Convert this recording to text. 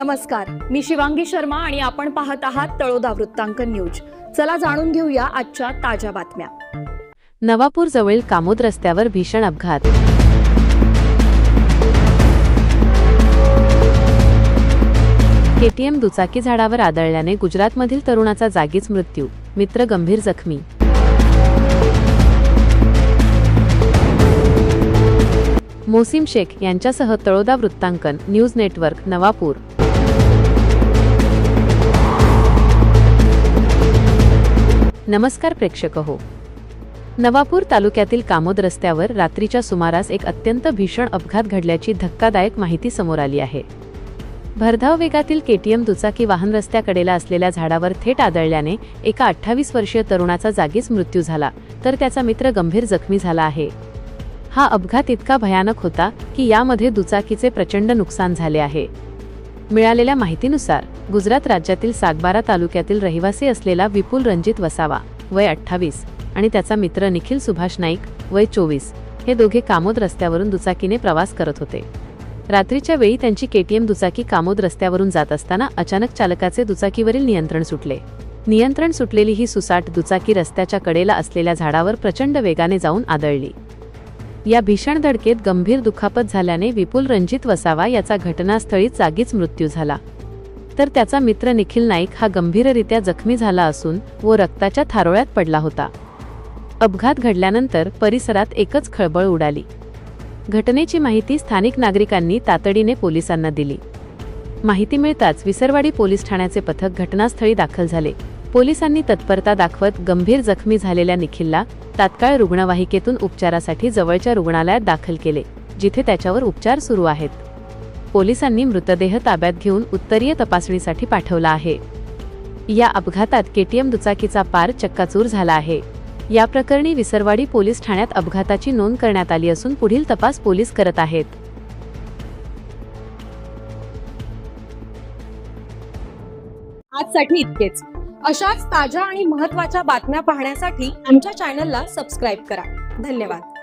नमस्कार, मी शिवांगी शर्मा आणि आपण पाहत आहात तळोदा वृत्तांकन न्यूज। चला जाणून घेऊया आजच्या ताज्या बातम्या। नवापूर जवळील कामोद रस्त्यावर भीषण अपघात। केटीएम दुचाकी झाडावर आदळल्याने गुजरातमधील तरुणाचा जागीच मृत्यू, मित्र गंभीर जखमी। मोसिम शेख यांच्यासह तळोदा वृत्तांकन न्यूज नेटवर्क, नवापूर। नमस्कार प्रेक्षक हो, नवापूर तालुक्यातील कामोद रस्त्यावर रात्रीच्या सुमारास एक अत्यंत भीषण अपघात घडल्याची धक्कादायक माहिती समोर आली आहे। भरधाव वेगातील केटीएम दुचाकी वाहन रस्त्याकडेला असलेल्या झाडावर थेट आदळल्याने एका 28 वर्षीय तरुणाचा जागीच मृत्यू झाला, तर त्याचा मित्र गंभीर जखमी झाला आहे। हा अपघात इतका भयानक होता की यामध्ये दुचाकीचे प्रचंड नुकसान झाले आहे। मिळालेल्या माहितीनुसार गुजरात राज्यातील सागबारा तालुक्यातील रहिवासी असलेला विपुल रणजित वसावा वय 28 आणि त्याचा मित्र निखिल सुभाष नाईक वय 24 हे दोघे कामोद रस्त्यावरून दुचाकीने प्रवास करत होते। रात्रीच्या वेळी त्यांची केटीएम दुचाकी कामोद रस्त्यावरून जात असताना अचानक चालकाचे दुचाकीवरील नियंत्रण सुटले। नियंत्रण सुटलेली ही सुसाट दुचाकी रस्त्याच्या कडेला असलेल्या झाडावर प्रचंड वेगाने जाऊन आदळली। या भीषण धडकेत गंभीर दुखापत झाल्याने विपुल रणजित वसावा याचा घटनास्थळी जागीच मृत्यू झाला, तर त्याचा मित्र निखिल नाईक हा गंभीररित्या जखमी झाला असून व रक्ताच्या थारोळ्यात पडला होता। अपघात घडल्यानंतर परिसरात एकच खळबळ उडाली। घटनेची माहिती स्थानिक नागरिकांनी तातडीने पोलिसांना दिली। माहिती मिळताच विसरवाडी पोलीस ठाण्याचे पथक घटनास्थळी दाखल झाले। पोलिसांनी तत्परता दाखवत गंभीर जखमी झालेल्या निखिलला तात्काळ रुग्णवाहिकेतून उपचारासाठी जवळच्या रुग्णालयात दाखल केले, जिथे त्याच्यावर उपचार सुरू आहेत। पोलिसांनी मृतदेह ताब्यात घेऊन उत्तरीय तपासणीसाठी पाठवला आहे। या अपघातात केटीएम दुचाकीचा पार चक्काचूर झाला आहे। या प्रकरणी विसरवाडी पोलीस ठाण्यात अपघाताची नोंद करण्यात आली असून पुढील तपास पोलीस करत आहेत। आजसाठी इतकेच। अशाच ताज्या आणि महत्त्वाच्या बातम्या पाहण्यासाठी आमच्या चॅनलला सबस्क्राइब करा। धन्यवाद।